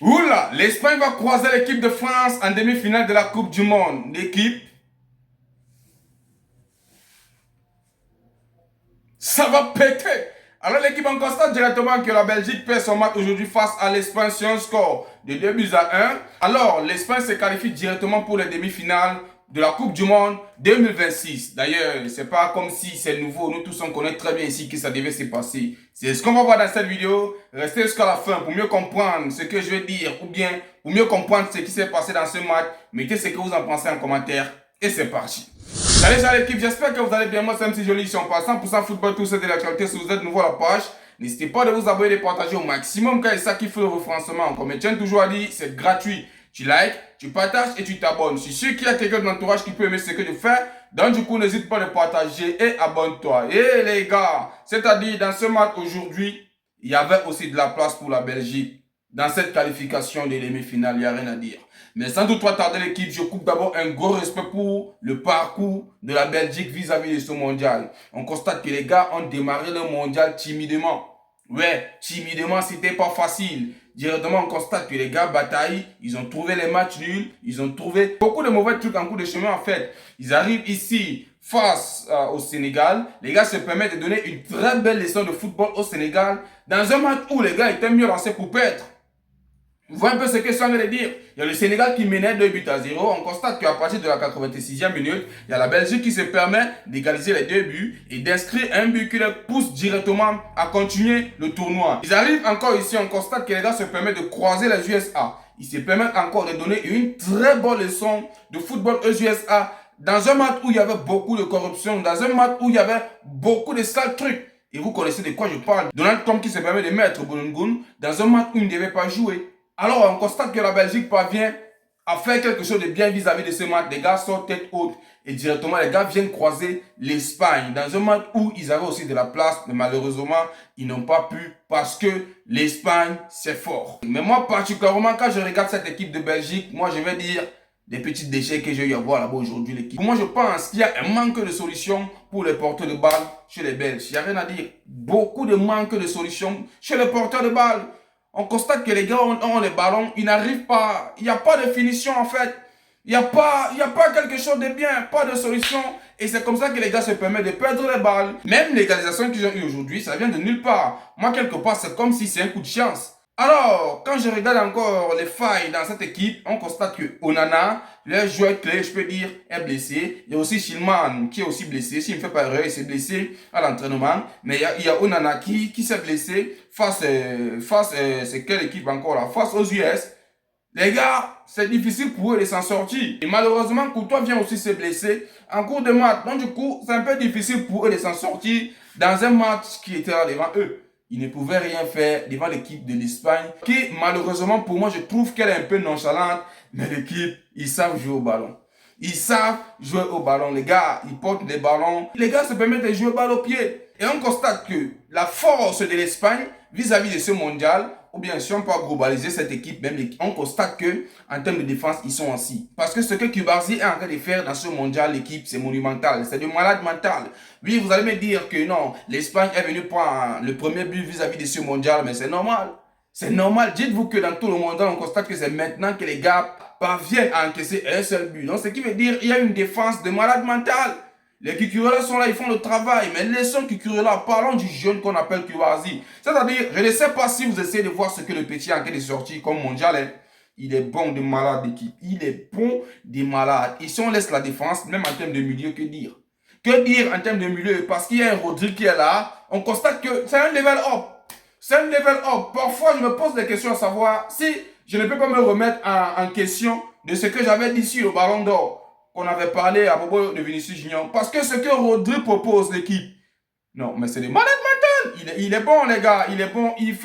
Oula, l'Espagne va croiser l'équipe de France en demi-finale de la Coupe du Monde. L'équipe, ça va péter. Alors l'équipe en constate directement que la Belgique perd son match aujourd'hui face à l'Espagne sur un score de 2 buts à 1. Alors l'Espagne se qualifie directement pour les demi-finales de la Coupe du Monde 2026. D'ailleurs, c'est pas comme si c'est nouveau. Nous tous on connaît très bien ici que ça devait se passer. C'est ce qu'on va voir dans cette vidéo. Restez jusqu'à la fin pour mieux comprendre ce que je vais dire ou bien pour mieux comprendre ce qui s'est passé dans ce match. Mettez ce que vous en pensez en commentaire et c'est parti. Salut, salut l'équipe, j'espère que vous allez bien. Moi c'est MC Joly, ici on passe 100% football, tout ça de l'actualité. Si vous êtes nouveau à la page, n'hésitez pas de vous abonner et de partager au maximum car c'est ça qui fait le référencement. Comme je tiens toujours à dire, c'est gratuit. Tu likes, tu partages et tu t'abonnes. Je suis sûr qu'il y a quelqu'un de l'entourage qui peut aimer ce que je fais. Donc du coup, n'hésite pas à partager et abonne-toi. Et les gars, c'est-à-dire dans ce match aujourd'hui, il y avait aussi de la place pour la Belgique. Dans cette qualification de demi-finale, il n'y a rien à dire. Mais sans doute tarder l'équipe, je coupe d'abord un gros respect pour le parcours de la Belgique vis-à-vis de ce mondial. On constate que les gars ont démarré le mondial timidement. Ouais, timidement, c'était pas facile. Directement, on constate que les gars bataillent, ils ont trouvé les matchs nuls, ils ont trouvé beaucoup de mauvais trucs en cours de chemin en fait. Ils arrivent ici face au Sénégal. Les gars se permettent de donner une très belle leçon de football au Sénégal dans un match où les gars étaient mieux lancés pour perdre. Vous voyez un peu ce que ça veut dire. Il y a le Sénégal qui menait 2 buts à 0. On constate qu'à partir de la 86e minute, il y a la Belgique qui se permet d'égaliser les 2 buts et d'inscrire un but qui les pousse directement à continuer le tournoi. Ils arrivent encore ici, on constate que les gars se permettent de croiser les USA. Ils se permettent encore de donner une très bonne leçon de football aux USA dans un match où il y avait beaucoup de corruption, dans un match où il y avait beaucoup de sales trucs. Et vous connaissez de quoi je parle. Donald Trump qui se permet de mettre Bolongoun dans un match où il ne devait pas jouer. Alors, on constate que la Belgique parvient à faire quelque chose de bien vis-à-vis de ce match. Les gars sortent tête haute et directement, les gars viennent croiser l'Espagne dans un match où ils avaient aussi de la place, mais malheureusement, ils n'ont pas pu parce que l'Espagne, c'est fort. Mais moi, particulièrement, quand je regarde cette équipe de Belgique, moi, je vais dire des petits déchets que j'ai eu à voir là-bas aujourd'hui, l'équipe. Moi, je pense qu'il y a un manque de solutions pour les porteurs de balles chez les Belges. Il n'y a rien à dire. Beaucoup de manque de solutions chez les porteurs de balles. On constate que les gars ont les ballons, ils n'arrivent pas, il n'y a pas de finition en fait. Il n'y a pas quelque chose de bien, pas de solution. Et c'est comme ça que les gars se permettent de perdre les balles. Même l'égalisation qu'ils ont eu aujourd'hui, ça vient de nulle part. Moi, quelque part, c'est comme si c'est un coup de chance. Alors, quand je regarde encore les failles dans cette équipe, on constate que Onana, le joueur clé, je peux dire, est blessé. Il y a aussi Shilman qui est aussi blessé. S'il ne fait pas erreur, il s'est blessé à l'entraînement. Mais il y a Onana qui s'est blessé face c'est quelle équipe encore là? Face aux US. Les gars, c'est difficile pour eux de s'en sortir. Et malheureusement, Courtois vient aussi se blesser en cours de match. Donc du coup, c'est un peu difficile pour eux de s'en sortir dans un match qui était là devant eux. Ils ne pouvaient rien faire devant l'équipe de l'Espagne qui, malheureusement, pour moi, je trouve qu'elle est un peu nonchalante. Mais l'équipe, ils savent jouer au ballon. Ils savent jouer au ballon. Les gars, ils portent des ballons. Les gars se permettent de jouer balle au pied. Et on constate que la force de l'Espagne vis-à-vis de ce mondial, ou bien si on peut globaliser cette équipe, même on constate que en termes de défense, ils sont assis. Parce que ce que Cubarsí est en train de faire dans ce mondial, l'équipe, c'est monumental. C'est du malade mental. Oui, vous allez me dire que non, l'Espagne est venue prendre le premier but vis-à-vis de ce mondial, mais c'est normal. C'est normal. Dites-vous que dans tout le mondial, on constate que c'est maintenant que les gars parviennent à encaisser un seul but. Donc, ce qui veut dire qu'il y a une défense de malade mental. Les Cucurella sont là, ils font le travail. Mais laissons Cucurella, parlons du jeune qu'on appelle Cubarsí. C'est-à-dire, je ne sais pas si vous essayez de voir ce que le petit a en train de sortir comme mondial. Hein. Il est bon de malade d'équipe. Il est bon des malades. Et si on laisse la défense, même en termes de milieu, que dire? Que dire en termes de milieu? Parce qu'il y a un Rodri qui est là. On constate que c'est un level up. C'est un level up. Parfois, je me pose des questions à savoir si je ne peux pas me remettre en question de ce que j'avais dit sur le Ballon d'Or qu'on avait parlé à propos de Vinicius Junior. Parce que ce que Rodri propose l'équipe, non, mais c'est des malades mentales. Il est bon, les gars. Il est bon. Il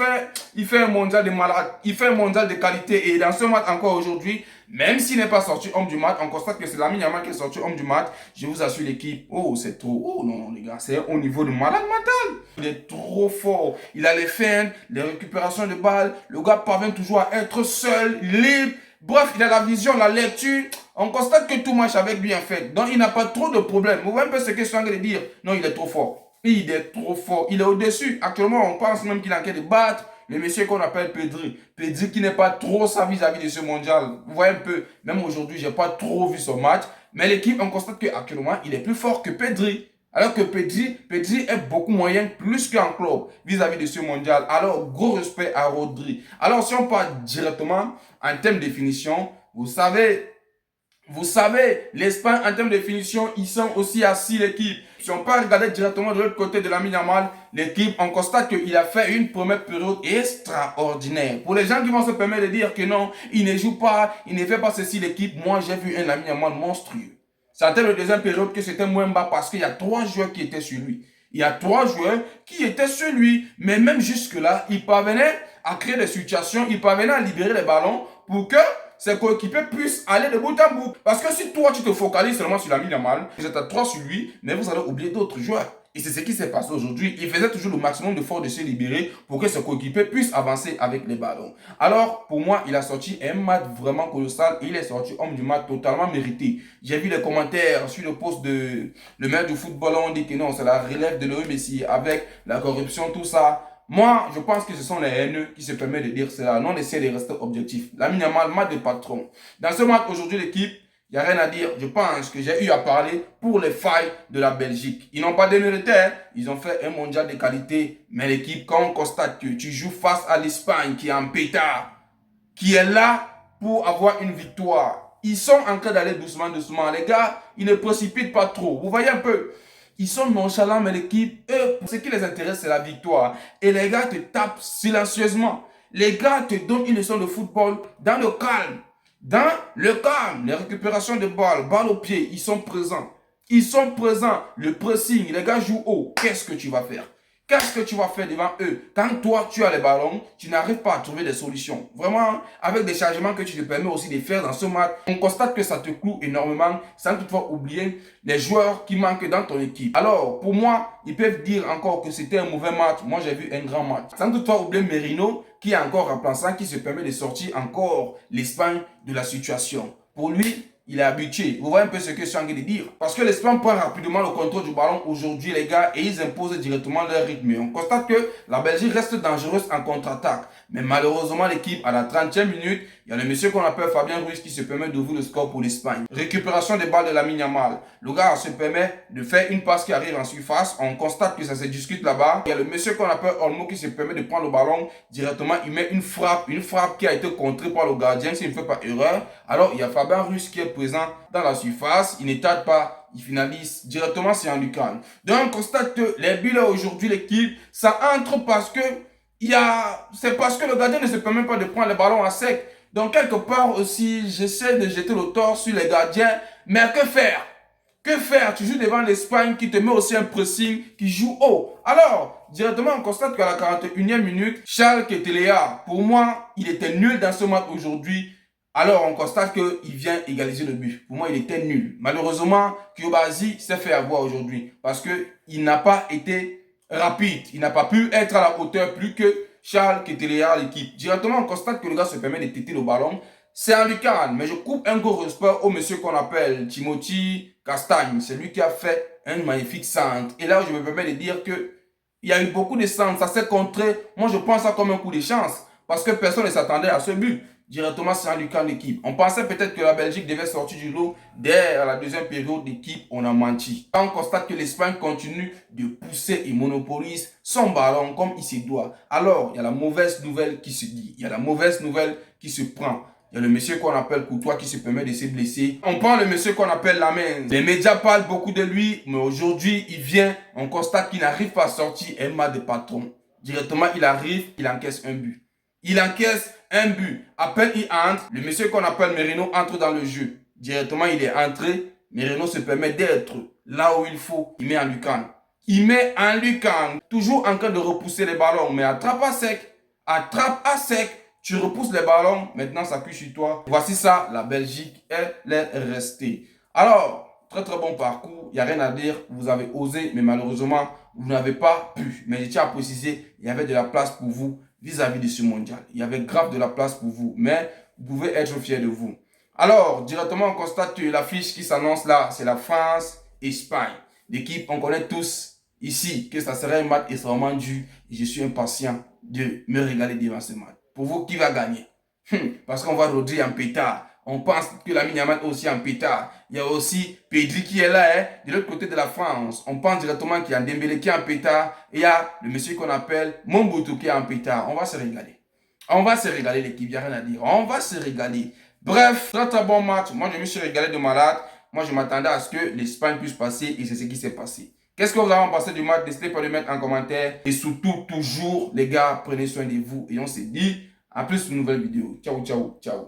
fait un mondial de malades. Il fait un mondial de qualité. Et dans ce match encore aujourd'hui, même s'il n'est pas sorti homme du match, on constate que c'est Lamine Yamal qui est sorti homme du match. Je vous assure, l'équipe. Oh, c'est trop. Oh non, les gars. C'est au niveau de malade mental. Il est trop fort. Il a les feintes, les récupérations de balles. Le gars parvient toujours à être seul, libre. Bref, il a la vision, la lecture. On constate que tout marche avec lui en fait. Donc, il n'a pas trop de problèmes. Vous voyez un peu ce que je suis en train de dire. Non, il est trop fort. Il est trop fort. Il est au-dessus. Actuellement, on pense même qu'il est en train de battre le monsieur qu'on appelle Pedri. Pedri qui n'est pas trop ça vis-à-vis de ce mondial. Vous voyez un peu, même aujourd'hui, je n'ai pas trop vu son match. Mais l'équipe, on constate qu'actuellement, il est plus fort que Pedri. Alors que Pedri est beaucoup moyen, plus qu'un club vis-à-vis de ce mondial. Alors, gros respect à Rodri. Alors, si on parle directement en termes de définition, vous savez, l'Espagne, en termes de définition, ils sont aussi à 6 l'équipe. Si on peut regarder directement de l'autre côté de Lamine Yamal, l'équipe, on constate qu'il a fait une première période extraordinaire. Pour les gens qui vont se permettre de dire que non, il ne joue pas, il ne fait pas ceci l'équipe, moi j'ai vu un Lamine Yamal monstrueux. C'est en termes de deuxième période que c'était moins bas parce qu'il y a 3 joueurs qui étaient sur lui. Il y a 3 joueurs qui étaient sur lui. Mais même jusque-là, il parvenait à créer des situations, il parvenait à libérer les ballons pour que ses coéquipiers puissent aller de bout en bout. Parce que si toi, tu te focalises seulement sur Lamine Yamal, vous êtes à 3 sur lui, mais vous allez oublier d'autres joueurs. Et c'est ce qui s'est passé aujourd'hui. Il faisait toujours le maximum d'efforts de se libérer pour que ses coéquipiers puissent avancer avec les ballons. Alors, pour moi, il a sorti un match vraiment colossal. Il est sorti homme du match totalement mérité. J'ai vu les commentaires sur le post de le maire du football. On dit que non, c'est la relève de Léo Messi avec la corruption, tout ça. Moi, je pense que ce sont les haineux qui se permettent de dire cela. Non, on essaie de rester objectif. Lamine Yamal, match de patron. Dans ce match, aujourd'hui, l'équipe, il n'y a rien à dire. Je pense que j'ai eu à parler pour les failles de la Belgique. Ils n'ont pas démérité. Ils ont fait un mondial de qualité. Mais l'équipe, quand on constate que tu joues face à l'Espagne qui est en pétard, qui est là pour avoir une victoire, ils sont en train d'aller doucement, doucement. Les gars, ils ne précipitent pas trop. Vous voyez un peu? Ils sont nonchalants, mais l'équipe, eux, ce qui les intéresse, c'est la victoire. Et les gars te tapent silencieusement. Les gars te donnent une leçon de football dans le calme. Dans le calme, les récupérations de balles, balles au pied, ils sont présents. Ils sont présents. Le pressing, les gars jouent haut. Qu'est-ce que tu vas faire? Qu'est-ce que tu vas faire devant eux? Quand toi, tu as les ballons, tu n'arrives pas à trouver des solutions. Vraiment, avec des changements que tu te permets aussi de faire dans ce match, on constate que ça te cloue énormément, sans toutefois oublier les joueurs qui manquent dans ton équipe. Alors, pour moi, ils peuvent dire encore que c'était un mauvais match. Moi, j'ai vu un grand match. Sans toutefois oublier Merino, qui est encore remplaçant, qui se permet de sortir encore l'Espagne de la situation. Pour lui, il est habitué. Vous voyez un peu ce que je suis en train de dire. Parce que l'Espagne prend rapidement le contrôle du ballon aujourd'hui, les gars, et ils imposent directement leur rythme. Et on constate que la Belgique reste dangereuse en contre-attaque. Mais malheureusement, l'équipe, à la 30e minute, il y a le monsieur qu'on appelle Fabien Ruiz qui se permet d'ouvrir le score pour l'Espagne. Récupération des balles de Lamine Yamal. Le gars se permet de faire une passe qui arrive en surface. On constate que ça se discute là-bas. Il y a le monsieur qu'on appelle Olmo qui se permet de prendre le ballon directement. Il met une frappe qui a été contrée par le gardien s'il ne fait pas erreur. Alors, il y a Fabien Ruiz qui est présent dans la surface. Il ne tarde pas. Il finalise directement sur un Lucan. Donc, on constate que les buts là aujourd'hui, l'équipe, ça entre parce que c'est parce que le gardien ne se permet pas de prendre le ballon à sec. Donc, quelque part aussi, j'essaie de jeter le tort sur les gardiens. Mais que faire? Que faire? Tu joues devant l'Espagne qui te met aussi un pressing, qui joue haut. Alors, directement, on constate qu'à la 41e minute, Charles Keteléa, pour moi, il était nul dans ce match aujourd'hui. Alors, on constate qu'il vient égaliser le but. Pour moi, il était nul. Malheureusement, Kyobazi s'est fait avoir aujourd'hui parce qu'il n'a pas été rapide. Il n'a pas pu être à la hauteur plus que Charles Keteléa, l'équipe. Directement, on constate que le gars se permet de têter le ballon. C'est un lucarne, mais je coupe un gros respect au monsieur qu'on appelle Timothy Castagne. C'est lui qui a fait un magnifique centre. Et là, je me permets de dire que il y a eu beaucoup de centres. Ça s'est contré. Moi, je pense ça comme un coup de chance parce que personne ne s'attendait à ce but. Directement, c'est un lucarne d'équipe. On pensait peut-être que la Belgique devait sortir du lot dès la deuxième période d'équipe. On a menti. On constate que l'Espagne continue de pousser et monopolise son ballon comme il se doit. Alors, il y a la mauvaise nouvelle qui se dit. Il y a la mauvaise nouvelle qui se prend. Il y a le monsieur qu'on appelle Courtois qui se permet de se blesser. On prend le monsieur qu'on appelle Lamine. Les médias parlent beaucoup de lui, mais aujourd'hui, il vient. On constate qu'il n'arrive pas à sortir un match de patron. Directement, il arrive, il encaisse un but. Il encaisse un but. À peine il entre, le monsieur qu'on appelle Merino entre dans le jeu. Directement, il est entré. Merino se permet d'être là où il faut. Il met un lucarne. Il met un lucarne. Toujours en train de repousser les ballons, mais attrape à sec. Attrape à sec. Tu repousses les ballons, maintenant ça cuit sur toi. Voici ça, la Belgique, elle est restée. Alors, très très bon parcours, il n'y a rien à dire. Vous avez osé, mais malheureusement, vous n'avez pas pu. Mais je tiens à préciser, il y avait de la place pour vous vis-à-vis de ce mondial. Il y avait grave de la place pour vous, mais vous pouvez être fiers de vous. Alors, directement, on constate que l'affiche qui s'annonce là, c'est la France-Espagne. L'équipe, on connaît tous ici que ça serait un match extrêmement dur et je suis impatient de me régaler devant ce match. Pour vous, qui va gagner? Parce qu'on voit Rodri en pétard. On pense que Lamine Yamal aussi en pétard. Il y a aussi Pedri qui est là, hein, de l'autre côté de la France. On pense directement qu'il y a Dembélé qui est en pétard. Et il y a le monsieur qu'on appelle Mobutu qui est en pétard. On va se régaler. On va se régaler, l'équipe, il n'y a rien à dire. On va se régaler. Bref, très très bon match. Moi, je me suis régalé de malade. Moi, je m'attendais à ce que l'Espagne puisse passer et c'est ce qui s'est passé. Qu'est-ce que vous avez pensé du match? N'hésitez pas à le mettre en commentaire. Et surtout, toujours, les gars, prenez soin de vous. Et on se dit à plus une nouvelle vidéo. Ciao, ciao, ciao.